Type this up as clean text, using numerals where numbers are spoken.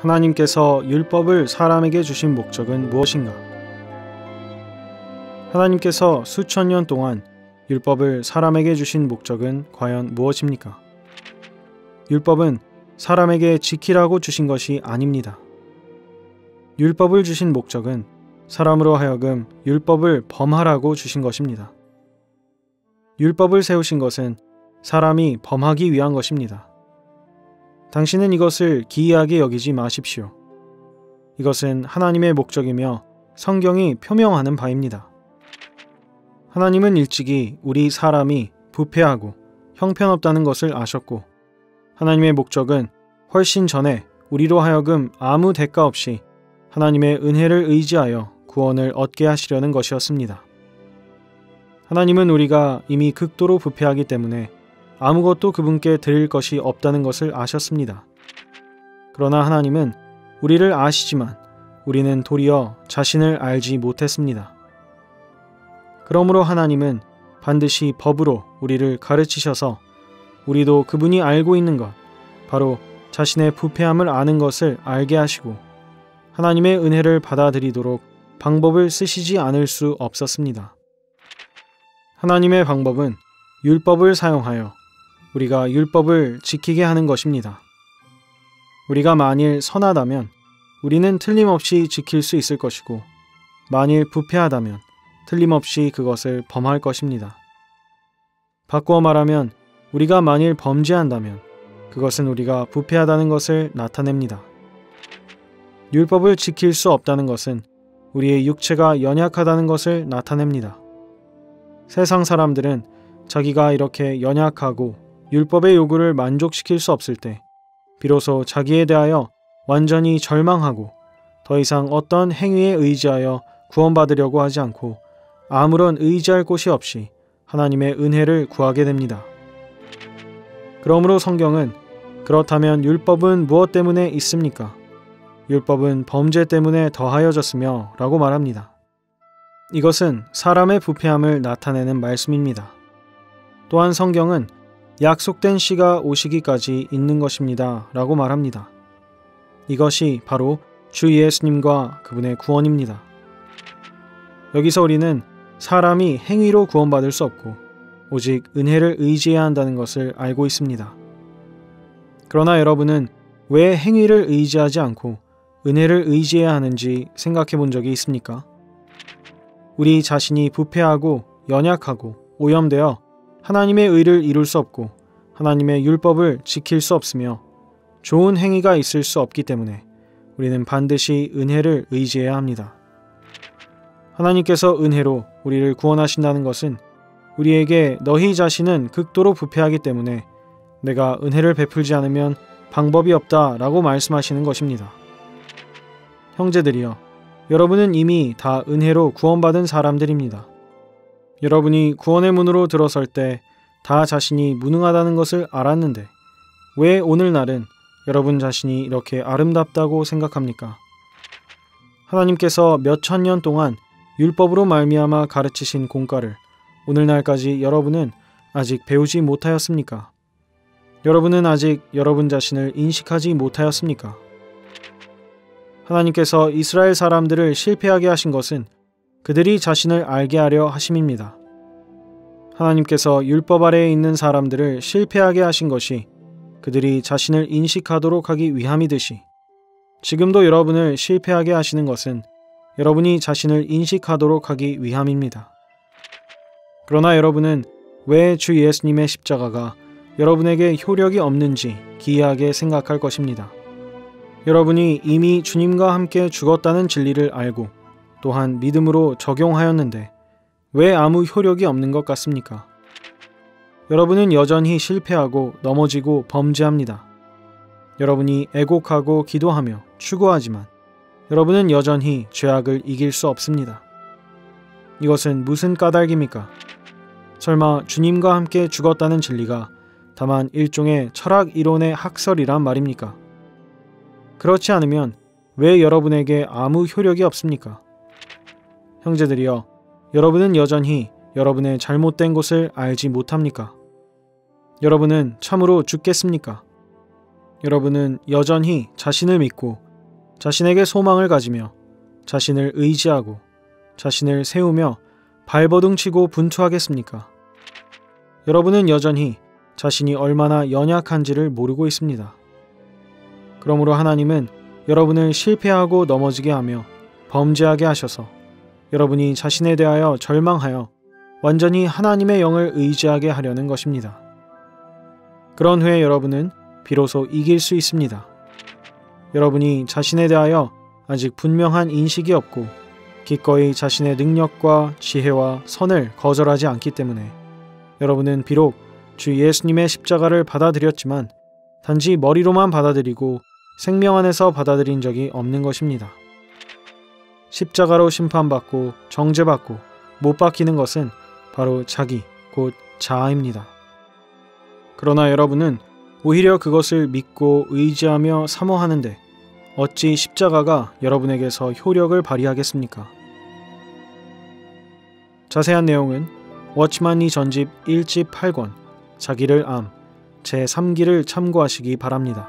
하나님께서 율법을 사람에게 주신 목적은 무엇인가? 하나님께서 수천 년 동안 율법을 사람에게 주신 목적은 과연 무엇입니까? 율법은 사람에게 지키라고 주신 것이 아닙니다. 율법을 주신 목적은 사람으로 하여금 율법을 범하라고 주신 것입니다. 율법을 세우신 것은 사람이 범하기 위한 것입니다. 당신은 이것을 기이하게 여기지 마십시오. 이것은 하나님의 목적이며 성경이 표명하는 바입니다. 하나님은 일찍이 우리 사람이 부패하고 형편없다는 것을 아셨고, 하나님의 목적은 훨씬 전에 우리로 하여금 아무 대가 없이 하나님의 은혜를 의지하여 구원을 얻게 하시려는 것이었습니다. 하나님은 우리가 이미 극도로 부패하기 때문에 아무것도 그분께 드릴 것이 없다는 것을 아셨습니다. 그러나 하나님은 우리를 아시지만 우리는 도리어 자신을 알지 못했습니다. 그러므로 하나님은 반드시 법으로 우리를 가르치셔서 우리도 그분이 알고 있는 것, 바로 자신의 부패함을 아는 것을 알게 하시고 하나님의 은혜를 받아들이도록 방법을 쓰시지 않을 수 없었습니다. 하나님의 방법은 율법을 사용하여 우리가 율법을 지키게 하는 것입니다. 우리가 만일 선하다면 우리는 틀림없이 지킬 수 있을 것이고, 만일 부패하다면 틀림없이 그것을 범할 것입니다. 바꾸어 말하면 우리가 만일 범죄한다면 그것은 우리가 부패하다는 것을 나타냅니다. 율법을 지킬 수 없다는 것은 우리의 육체가 연약하다는 것을 나타냅니다. 세상 사람들은 자기가 이렇게 연약하고 율법의 요구를 만족시킬 수 없을 때 비로소 자기에 대하여 완전히 절망하고 더 이상 어떤 행위에 의지하여 구원받으려고 하지 않고 아무런 의지할 곳이 없이 하나님의 은혜를 구하게 됩니다. 그러므로 성경은 그렇다면 율법은 무엇 때문에 있습니까? 율법은 범죄 때문에 더하여졌으며 라고 말합니다. 이것은 사람의 부패함을 나타내는 말씀입니다. 또한 성경은 약속된 시가 오시기까지 있는 것입니다 라고 말합니다. 이것이 바로 주 예수님과 그분의 구원입니다. 여기서 우리는 사람이 행위로 구원받을 수 없고 오직 은혜를 의지해야 한다는 것을 알고 있습니다. 그러나 여러분은 왜 행위를 의지하지 않고 은혜를 의지해야 하는지 생각해 본 적이 있습니까? 우리 자신이 부패하고 연약하고 오염되어 하나님의 의를 이룰 수 없고 하나님의 율법을 지킬 수 없으며 좋은 행위가 있을 수 없기 때문에 우리는 반드시 은혜를 의지해야 합니다. 하나님께서 은혜로 우리를 구원하신다는 것은 우리에게 너희 자신은 극도로 부패하기 때문에 내가 은혜를 베풀지 않으면 방법이 없다 라고 말씀하시는 것입니다. 형제들이여, 여러분은 이미 다 은혜로 구원받은 사람들입니다. 여러분이 구원의 문으로 들어설 때 다 자신이 무능하다는 것을 알았는데 왜 오늘날은 여러분 자신이 이렇게 아름답다고 생각합니까? 하나님께서 몇 천 년 동안 율법으로 말미암아 가르치신 공과를 오늘날까지 여러분은 아직 배우지 못하였습니까? 여러분은 아직 여러분 자신을 인식하지 못하였습니까? 하나님께서 이스라엘 사람들을 실패하게 하신 것은 그들이 자신을 알게 하려 하심입니다. 하나님께서 율법 아래에 있는 사람들을 실패하게 하신 것이 그들이 자신을 인식하도록 하기 위함이듯이 지금도 여러분을 실패하게 하시는 것은 여러분이 자신을 인식하도록 하기 위함입니다. 그러나 여러분은 왜 주 예수님의 십자가가 여러분에게 효력이 없는지 기이하게 생각할 것입니다. 여러분이 이미 주님과 함께 죽었다는 진리를 알고 또한 믿음으로 적용하였는데 왜 아무 효력이 없는 것 같습니까? 여러분은 여전히 실패하고 넘어지고 범죄합니다. 여러분이 애곡하고 기도하며 추구하지만 여러분은 여전히 죄악을 이길 수 없습니다. 이것은 무슨 까닭입니까? 설마 주님과 함께 죽었다는 진리가 다만 일종의 철학 이론의 학설이란 말입니까? 그렇지 않으면 왜 여러분에게 아무 효력이 없습니까? 형제들이여, 여러분은 여전히 여러분의 잘못된 곳을 알지 못합니까? 여러분은 참으로 죽겠습니까? 여러분은 여전히 자신을 믿고 자신에게 소망을 가지며 자신을 의지하고 자신을 세우며 발버둥치고 분투하겠습니까? 여러분은 여전히 자신이 얼마나 연약한지를 모르고 있습니다. 그러므로 하나님은 여러분을 실패하고 넘어지게 하며 범죄하게 하셔서 여러분이 자신에 대하여 절망하여 완전히 하나님의 영을 의지하게 하려는 것입니다. 그런 후에 여러분은 비로소 이길 수 있습니다. 여러분이 자신에 대하여 아직 분명한 인식이 없고 기꺼이 자신의 능력과 지혜와 선을 거절하지 않기 때문에 여러분은 비록 주 예수님의 십자가를 받아들였지만 단지 머리로만 받아들이고 생명 안에서 받아들인 적이 없는 것입니다. 십자가로 심판받고 정죄받고 못 박히는 것은 바로 자기, 곧 자아입니다. 그러나 여러분은 오히려 그것을 믿고 의지하며 사모하는데 어찌 십자가가 여러분에게서 효력을 발휘하겠습니까? 자세한 내용은 워치만리 전집 1집 8권 자기를 암 제3기를 참고하시기 바랍니다.